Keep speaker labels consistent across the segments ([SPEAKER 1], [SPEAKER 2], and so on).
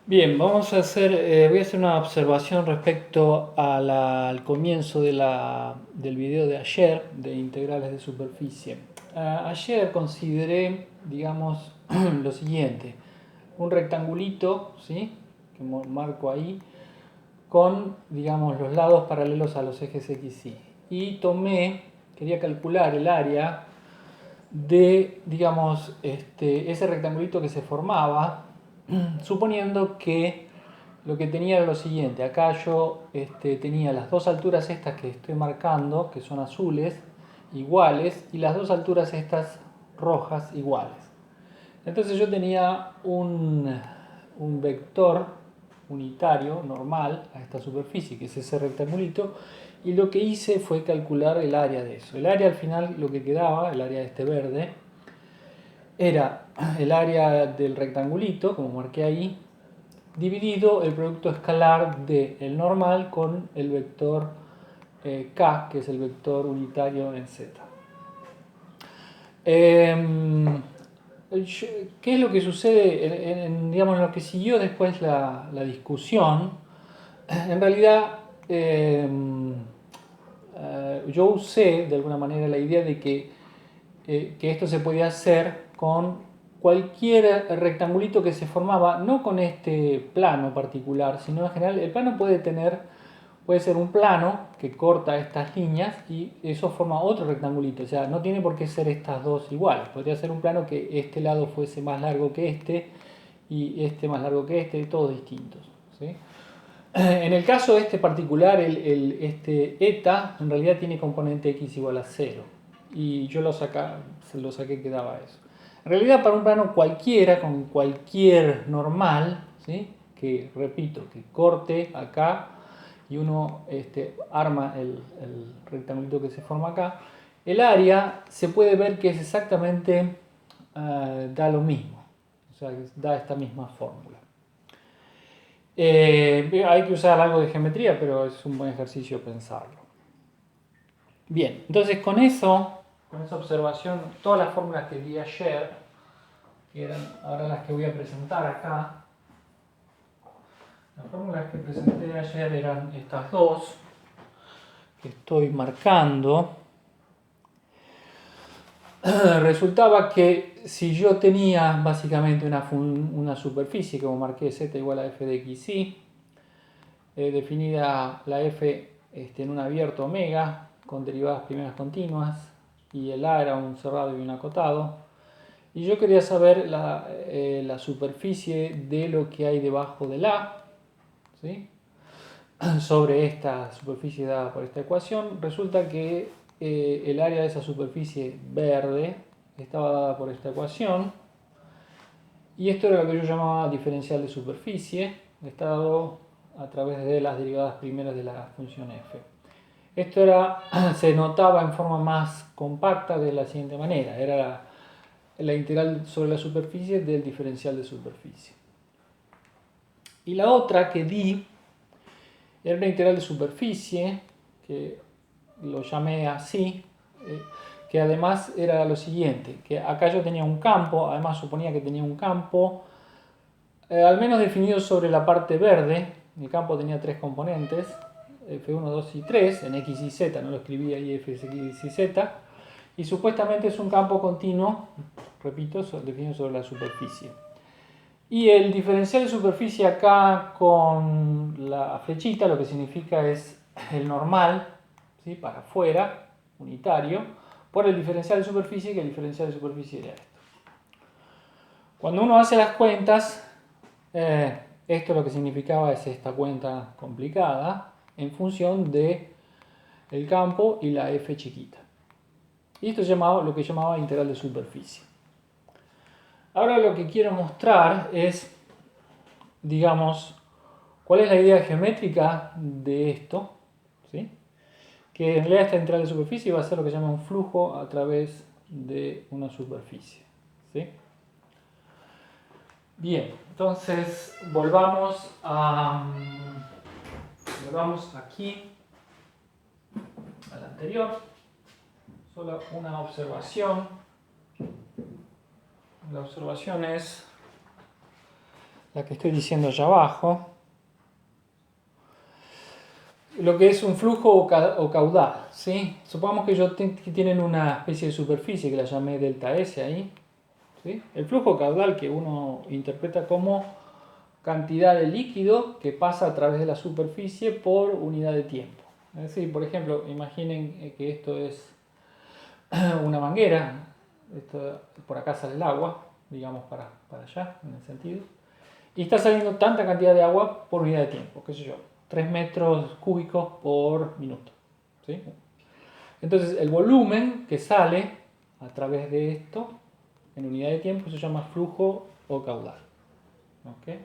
[SPEAKER 1] Bien, voy a hacer una observación respecto al comienzo del video de ayer, de integrales de superficie. Ayer consideré, digamos, lo siguiente, un rectangulito, ¿sí? Que marco ahí, con, digamos, los lados paralelos a los ejes X, Y. Y quería calcular el área de, digamos, ese rectangulito que se formaba, suponiendo que lo que tenía era lo siguiente. Acá yo tenía las dos alturas estas que estoy marcando, que son azules, iguales, y las dos alturas estas rojas iguales. Entonces yo tenía un vector unitario normal a esta superficie, que es ese rectangulito, y lo que hice fue calcular el área de eso. El área al final, lo que quedaba, el área de este verde, era el área del rectangulito, como marqué ahí, dividido el producto escalar del normal con el vector k, que es el vector unitario en z. ¿Qué es lo que sucede digamos, en lo que siguió después la discusión? En realidad, yo usé de alguna manera la idea de que esto se podía hacer con cualquier rectangulito que se formaba, no con este plano particular, sino en general el plano puede ser un plano que corta estas líneas y eso forma otro rectangulito, o sea, no tiene por qué ser estas dos iguales, podría ser un plano que este lado fuese más largo que este y este más largo que este, todos distintos, ¿sí? En el caso este particular, este eta en realidad tiene componente x igual a 0 y yo lo saqué que daba eso. En realidad para un plano cualquiera, con cualquier normal, ¿sí? Que repito, que corte acá y uno arma el rectangulito que se forma acá, el área se puede ver que es exactamente, da lo mismo, o sea, da esta misma fórmula. Hay que usar algo de geometría, pero es un buen ejercicio pensarlo. Bien, entonces con esa observación, todas las fórmulas que di ayer, que eran ahora las que voy a presentar acá, las fórmulas que presenté ayer eran estas dos, que estoy marcando. Resultaba que si yo tenía básicamente una superficie, como marqué z igual a f de x, y, definida la f en un abierto omega, con derivadas primeras continuas, y el A era un cerrado y un acotado, y yo quería saber la superficie de lo que hay debajo del A, ¿sí? Sobre esta superficie dada por esta ecuación, resulta que el área de esa superficie verde estaba dada por esta ecuación, y esto era lo que yo llamaba diferencial de superficie, está dado a través de las derivadas primeras de la función f. Esto se notaba en forma más compacta de la siguiente manera, era la integral sobre la superficie del diferencial de superficie. Y la otra que di era una integral de superficie, que lo llamé así, que además era lo siguiente, que acá yo tenía un campo, además suponía que tenía un campo, al menos definido sobre la parte verde. El campo tenía tres componentes, f1, 2 y 3, en x y z, no lo escribí ahí f, x y z, y supuestamente es un campo continuo, repito, definido sobre la superficie. Y el diferencial de superficie acá con la flechita lo que significa es el normal, ¿sí? Para afuera, unitario, por el diferencial de superficie, que el diferencial de superficie era esto. Cuando uno hace las cuentas, esto lo que significaba es esta cuenta complicada en función de el campo y la f chiquita. Y esto es lo que llamaba integral de superficie. Ahora lo que quiero mostrar es, digamos, cuál es la idea geométrica de esto, ¿sí? Que en realidad esta integral de superficie va a ser lo que se llama un flujo a través de una superficie, ¿sí? Bien, entonces volvamos aquí al anterior. Solo una observación. La observación es la que estoy diciendo allá abajo, lo que es un flujo o caudal, ¿sí? Supongamos que que tienen una especie de superficie que la llamé delta S ahí, ¿sí? El flujo caudal que uno interpreta como cantidad de líquido que pasa a través de la superficie por unidad de tiempo. Es decir, por ejemplo, imaginen que esto es una manguera, esto, por acá sale el agua, digamos para allá, en el sentido, y está saliendo tanta cantidad de agua por unidad de tiempo, qué sé yo, 3 metros cúbicos por minuto. ¿Sí? Entonces el volumen que sale a través de esto en unidad de tiempo se llama flujo o caudal. ¿Okay?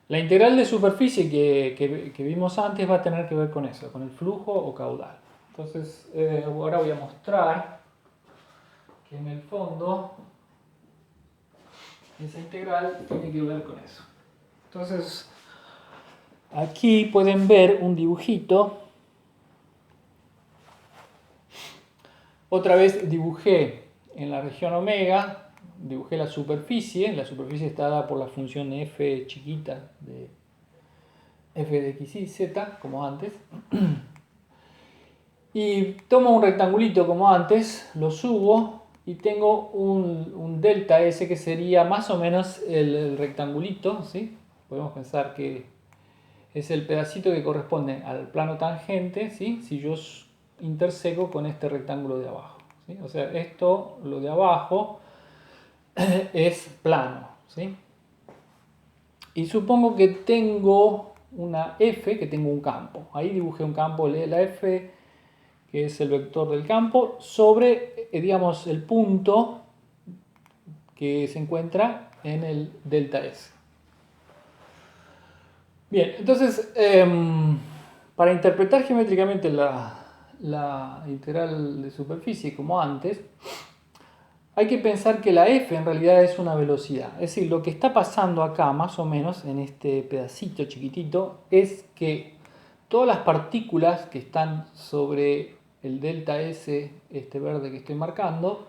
[SPEAKER 1] La integral de superficie que vimos antes va a tener que ver con eso, con el flujo o caudal. Entonces ahora voy a mostrar que en el fondo esa integral tiene que ver con eso. Entonces aquí pueden ver un dibujito. Otra vez dibujé en la región omega, dibujé la superficie está dada por la función f chiquita de f de x y z, como antes. Y tomo un rectangulito como antes, lo subo y tengo un delta S que sería más o menos el rectangulito, ¿sí? Podemos pensar que es el pedacito que corresponde al plano tangente, ¿sí? Si yo interseco con este rectángulo de abajo, ¿sí? O sea, esto, lo de abajo, es plano, ¿sí? Y supongo que tengo una F, que tengo un campo. Ahí dibujé un campo, la F, que es el vector del campo, sobre, digamos, el punto que se encuentra en el delta S. Bien, entonces, para interpretar geométricamente la integral de superficie como antes, hay que pensar que la f en realidad es una velocidad. Es decir, lo que está pasando acá, más o menos, en este pedacito chiquitito, es que todas las partículas que están sobre el delta S, este verde que estoy marcando,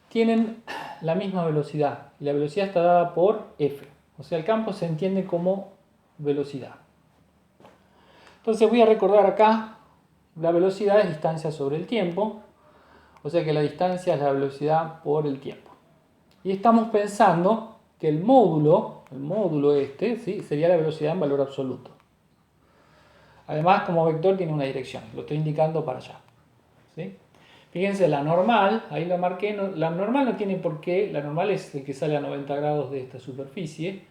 [SPEAKER 1] tienen la misma velocidad. Y la velocidad está dada por f. O sea, el campo se entiende como velocidad. Entonces voy a recordar acá, la velocidad es distancia sobre el tiempo, o sea que la distancia es la velocidad por el tiempo. Y estamos pensando que el módulo este, ¿sí? Sería la velocidad en valor absoluto. Además, como vector tiene una dirección, lo estoy indicando para allá. ¿Sí? Fíjense, la normal, ahí la marqué, la normal no tiene por qué, la normal es el que sale a 90 grados de esta superficie,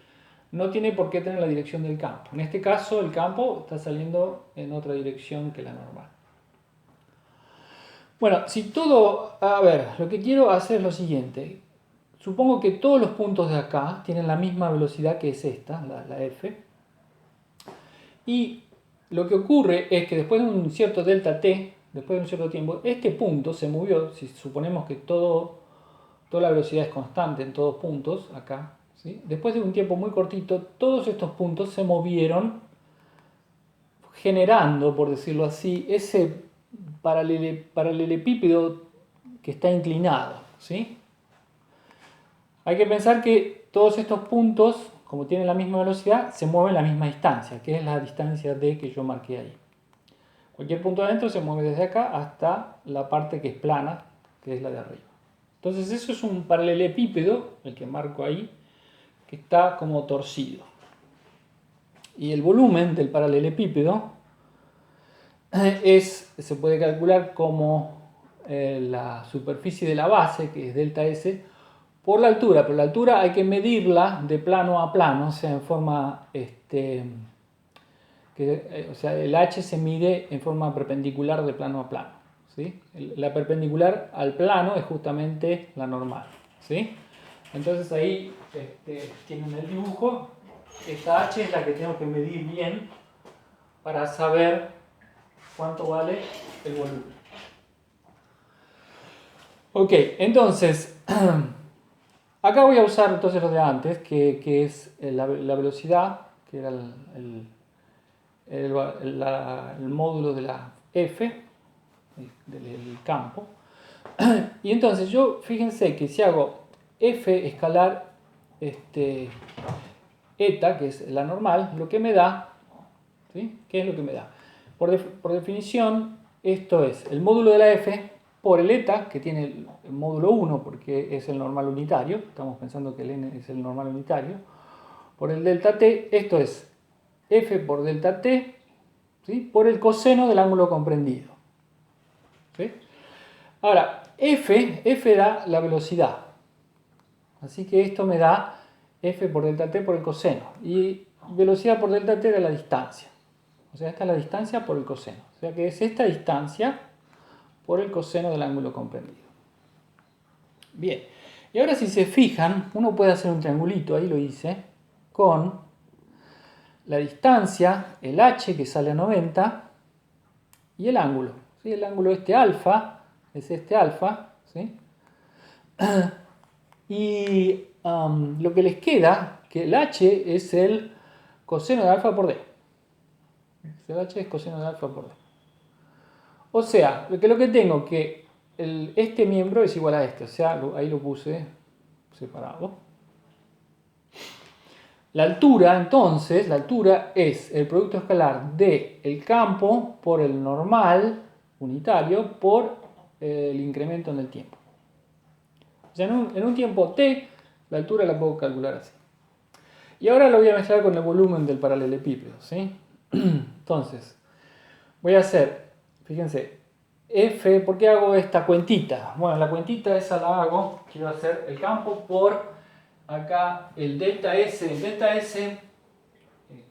[SPEAKER 1] no tiene por qué tener la dirección del campo. En este caso, el campo está saliendo en otra dirección que la normal. Bueno, si todo, a ver, lo que quiero hacer es lo siguiente. Supongo que todos los puntos de acá tienen la misma velocidad que es esta, la f. Y lo que ocurre es que después de un cierto delta t, después de un cierto tiempo, este punto se movió, si suponemos que toda la velocidad es constante en todos puntos, acá, ¿sí? Después de un tiempo muy cortito, todos estos puntos se movieron generando, por decirlo así, ese paralelepípedo que está inclinado, ¿sí? Hay que pensar que todos estos puntos, como tienen la misma velocidad, se mueven la misma distancia, que es la distancia d que yo marqué ahí. Cualquier punto adentro se mueve desde acá hasta la parte que es plana, que es la de arriba. Entonces eso es un paralelepípedo, el que marco ahí, que está como torcido. Y el volumen del paralelepípedo se puede calcular como la superficie de la base, que es delta S, por la altura, pero la altura hay que medirla de plano a plano, o sea, en forma, o sea, el h se mide en forma perpendicular de plano a plano, ¿sí? La perpendicular al plano es justamente la normal, ¿sí? Entonces ahí tienen el dibujo, esta h es la que tengo que medir bien para saber cuánto vale el volumen. Ok, entonces, acá voy a usar entonces lo de antes, que es la velocidad, que era el módulo de la f, del campo. Y entonces yo, fíjense que si hago f escalar eta, que es la normal, lo que me da, ¿sí? ¿Qué es lo que me da? Por definición, esto es el módulo de la f por el eta, que tiene el módulo 1, porque es el normal unitario, estamos pensando que el n es el normal unitario, por el delta t, esto es f por delta t, ¿sí? Por el coseno del ángulo comprendido. ¿Sí? Ahora, f da la velocidad, así que esto me da f por delta t por el coseno, y velocidad por delta t era la distancia, o sea, esta es la distancia por el coseno, o sea que es esta distancia por el coseno del ángulo comprendido. Bien, y ahora si se fijan, uno puede hacer un triangulito, ahí lo hice, con la distancia, el h que sale a 90, y el ángulo. ¿Sí? El ángulo este alfa, es este alfa, ¿sí? Y lo que les queda, que el h es el coseno de alfa por d. El h es coseno de alfa por d. O sea, lo que tengo que este miembro es igual a este, o sea, ahí lo puse separado. La altura, entonces, la altura es el producto escalar del campo por el normal unitario por el incremento en el tiempo. O sea, en un tiempo t, la altura la puedo calcular así. Y ahora lo voy a mezclar con el volumen del paralelepípedo, ¿sí? Entonces, voy a hacer, fíjense, f, ¿por qué hago esta cuentita? Bueno, la cuentita esa la hago, quiero hacer el campo por acá el delta S. El delta S,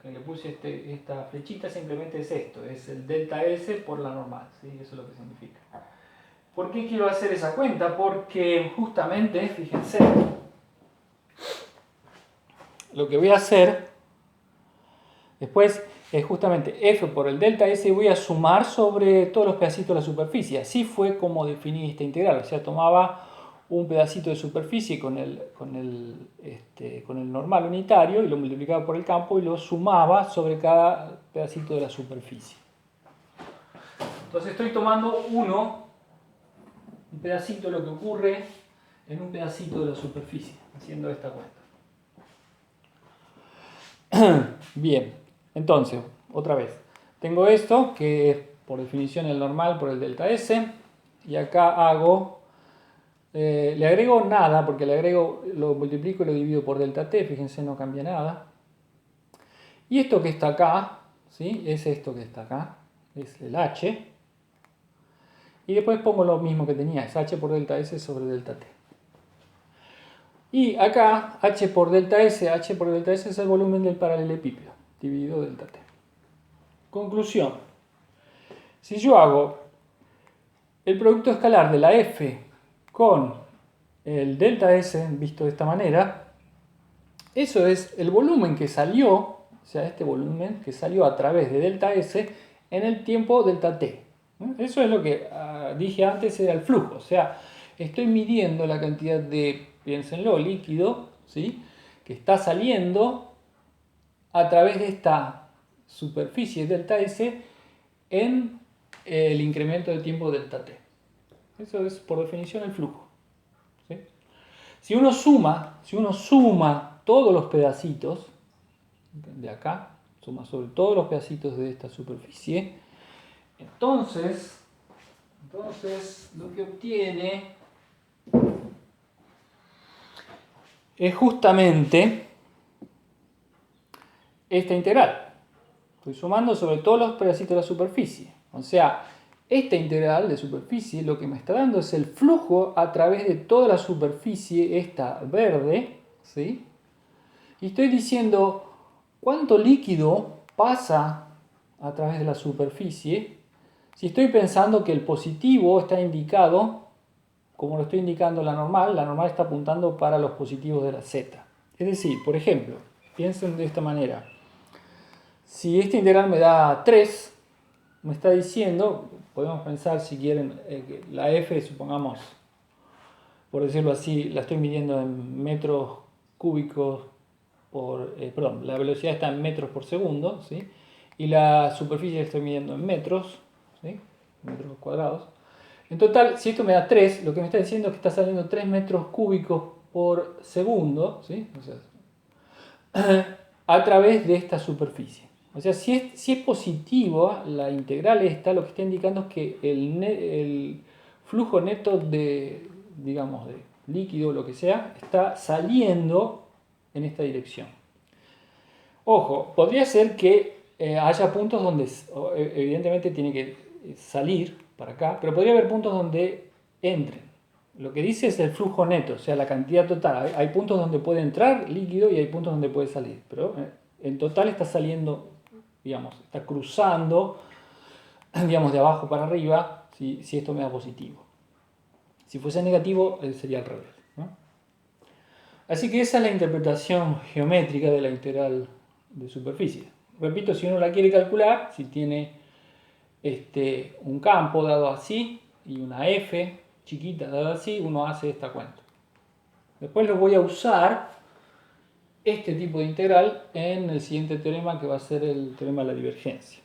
[SPEAKER 1] que le puse esta flechita, simplemente es esto, es el delta S por la normal, ¿sí? Eso es lo que significa. ¿Por qué quiero hacer esa cuenta? Porque justamente, fíjense, lo que voy a hacer después es justamente f por el delta S y voy a sumar sobre todos los pedacitos de la superficie. Así fue como definí esta integral. O sea, tomaba un pedacito de superficie con el normal unitario y lo multiplicaba por el campo y lo sumaba sobre cada pedacito de la superficie. Entonces estoy tomando un pedacito de lo que ocurre en un pedacito de la superficie, haciendo esta cuenta. Bien, entonces, otra vez, tengo esto que es por definición el normal por el delta S, y acá hago, le agrego nada, porque le agrego, lo multiplico y lo divido por delta T, fíjense, no cambia nada. Y esto que está acá, ¿sí? Es esto que está acá, es el H. Y después pongo lo mismo que tenía, es H por delta S sobre delta T. Y acá, H por delta S es el volumen del paralelepípedo, dividido delta T. Conclusión. Si yo hago el producto escalar de la F con el delta S, visto de esta manera, eso es el volumen que salió, o sea, este volumen que salió a través de delta S en el tiempo delta T. Eso es lo que dije antes, era el flujo, o sea, estoy midiendo la cantidad de, piénsenlo, líquido, ¿sí? Que está saliendo a través de esta superficie delta S en el incremento de tiempo delta T. Eso es por definición el flujo. ¿Sí? Si uno suma todos los pedacitos de acá, suma sobre todos los pedacitos de esta superficie, entonces lo que obtiene es justamente esta integral. Estoy sumando sobre todos los pedacitos de la superficie. O sea, esta integral de superficie lo que me está dando es el flujo a través de toda la superficie, esta verde, ¿sí? Y estoy diciendo cuánto líquido pasa a través de la superficie si estoy pensando que el positivo está indicado, como lo estoy indicando la normal está apuntando para los positivos de la z. Es decir, por ejemplo, piensen de esta manera. Si esta integral me da 3, me está diciendo, podemos pensar si quieren, que la f, supongamos, por decirlo así, la estoy midiendo en metros cúbicos la velocidad está en metros por segundo, ¿sí? Y la superficie la estoy midiendo en metros, ¿sí? Metros cuadrados. En total, si esto me da 3, lo que me está diciendo es que está saliendo 3 metros cúbicos por segundo, ¿sí? O sea, a través de esta superficie. O sea, si es positivo la integral esta, lo que está indicando es que el flujo neto de, digamos, de líquido o lo que sea, está saliendo en esta dirección. Ojo, podría ser que haya puntos donde evidentemente tiene que salir para acá, pero podría haber puntos donde entren. Lo que dice es el flujo neto, o sea, la cantidad total. Hay puntos donde puede entrar líquido y hay puntos donde puede salir, pero en total está saliendo, digamos, está cruzando, digamos, de abajo para arriba, si esto me da positivo. Si fuese negativo, sería al revés, ¿no? Así que esa es la interpretación geométrica de la integral de superficie. Repito, si uno la quiere calcular, si tiene un campo dado así y una f chiquita dada así, uno hace esta cuenta. Después lo voy a usar este tipo de integral en el siguiente teorema, que va a ser el teorema de la divergencia.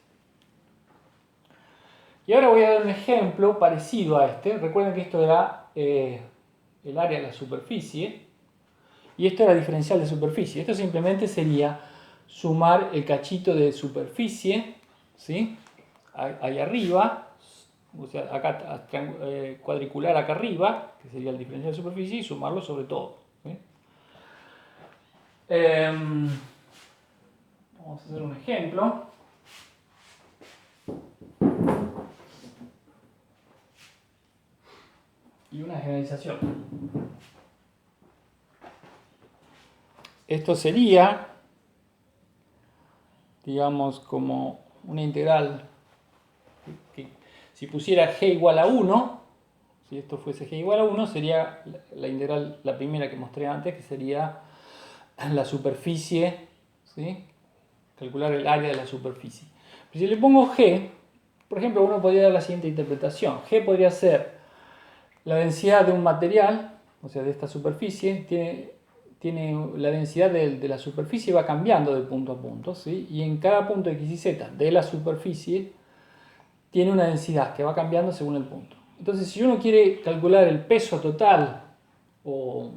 [SPEAKER 1] Y ahora voy a dar un ejemplo parecido a este. Recuerden que esto era el área de la superficie y esto era diferencial de superficie. Esto simplemente sería sumar el cachito de superficie, ¿sí?, ahí arriba, o sea, acá cuadricular acá arriba, que sería el diferencial de superficie, y sumarlo sobre todo, ¿sí? Vamos a hacer un ejemplo. Y una generalización. Esto sería, digamos, como una integral que si pusiera g igual a 1, si esto fuese g igual a 1, sería la integral, la primera que mostré antes, que sería la superficie, ¿sí?, calcular el área de la superficie. Pero si le pongo g, por ejemplo, uno podría dar la siguiente interpretación. G podría ser la densidad de un material, o sea, de esta superficie, tiene la densidad de la superficie, va cambiando de punto a punto, ¿sí?, y en cada punto x y z de la superficie tiene una densidad que va cambiando según el punto. Entonces, si uno quiere calcular el peso total o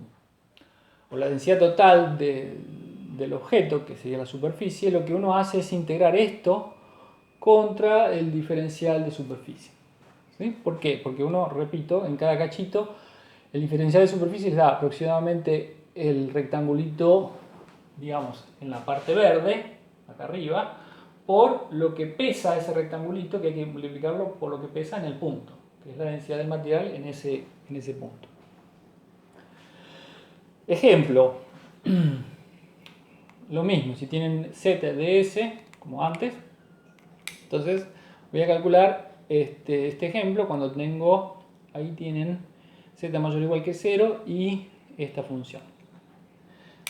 [SPEAKER 1] la densidad total del objeto, que sería la superficie, lo que uno hace es integrar esto contra el diferencial de superficie, ¿sí? ¿Por qué? Porque uno, repito, en cada cachito, el diferencial de superficie da aproximadamente el rectangulito, digamos, en la parte verde, acá arriba, por lo que pesa ese rectangulito, que hay que multiplicarlo por lo que pesa en el punto, que es la densidad del material en ese punto. Ejemplo, lo mismo, si tienen z de s, como antes, entonces voy a calcular este ejemplo cuando tengo, ahí tienen z mayor o igual que 0 y esta función.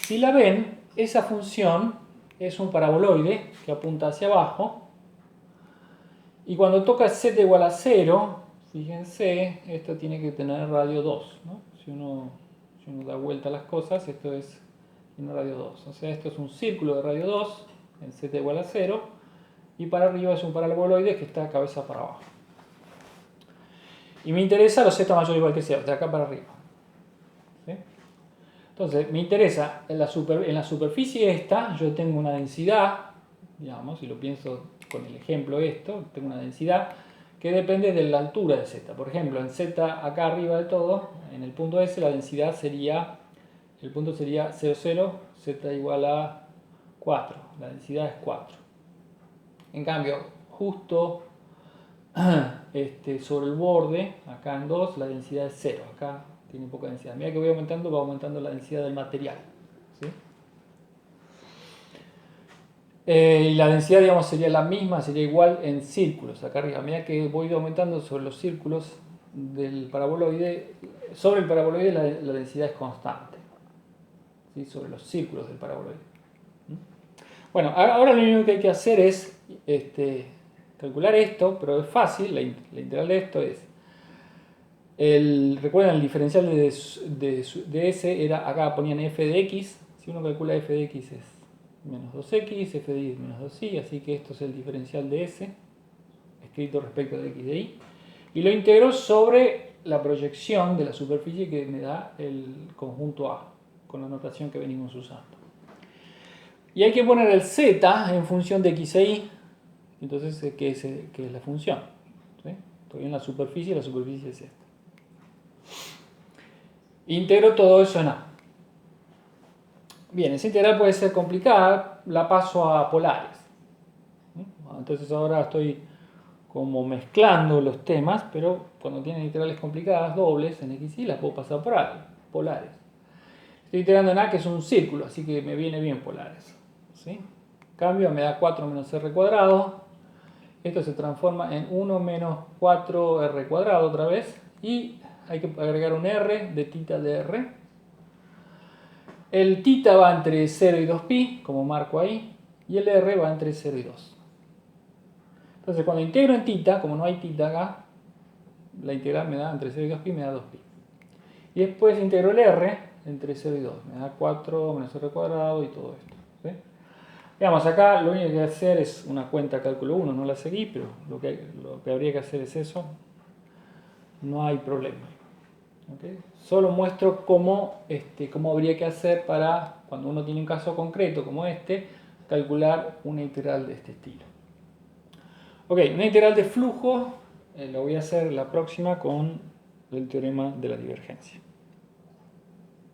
[SPEAKER 1] Si la ven, esa función es un paraboloide que apunta hacia abajo, y cuando toca z igual a 0, fíjense, esto tiene que tener radio 2, ¿no? Si uno da vuelta a las cosas, esto es en radio 2. O sea, esto es un círculo de radio 2 en z igual a 0, y para arriba es un paraboloide que está cabeza para abajo. Y me interesa los z mayor o igual que 0, de acá para arriba, ¿sí? Entonces, me interesa, en la superficie esta, yo tengo una densidad, digamos, si lo pienso con el ejemplo esto, tengo una densidad que depende de la altura de z. Por ejemplo, en z acá arriba de todo, en el punto S, la densidad sería, el punto sería 0, 0, z igual a 4, la densidad es 4. En cambio, justo sobre el borde, acá en 2, la densidad es 0, acá tiene poca densidad. A medida que voy aumentando, va aumentando la densidad del material, ¿sí? Y la densidad, digamos, sería la misma, sería igual en círculos, acá arriba. A medida que voy aumentando sobre los círculos del paraboloide, sobre el paraboloide la densidad es constante, ¿sí?, sobre los círculos del paraboloide. Bueno, ahora lo único que hay que hacer es calcular esto, pero es fácil. La integral de esto es, recuerden, el diferencial de S era, acá ponían f de x. Si uno calcula f de x es menos 2x, f de y es menos 2y, así que esto es el diferencial de S, escrito respecto de x de y. Y lo integro sobre la proyección de la superficie que me da el conjunto A, con la notación que venimos usando. Y hay que poner el z en función de x e y. Entonces, ¿qué es la función? ¿Sí? Estoy en la superficie es esta. Integro todo eso en A. Bien, esa integral puede ser complicada, la paso a polares. Entonces ahora estoy como mezclando los temas, pero cuando tienen integrales complicadas, dobles, en x y las puedo pasar por A, polares. Estoy integrando en A, que es un círculo, así que me viene bien polares. ¿Sí? Cambio, me da 4 menos r cuadrado. Esto se transforma en 1 menos 4r cuadrado otra vez. Y hay que agregar un r de tita de r. El tita va entre 0 y 2pi, como marco ahí. Y el r va entre 0 y 2. Entonces cuando integro en tita, como no hay tita acá, la integral me da entre 0 y 2pi, me da 2pi. Y después integro el r entre 0 y 2. Me da 4 menos r cuadrado y todo esto. ¿Sí? Digamos, acá lo único que hay que hacer es una cuenta cálculo 1, no la seguí, pero lo que habría que hacer es eso. No hay problema. ¿Okay? Solo muestro cómo habría que hacer para, cuando uno tiene un caso concreto como este, calcular una integral de este estilo. Ok, una integral de flujo lo voy a hacer la próxima con el teorema de la divergencia.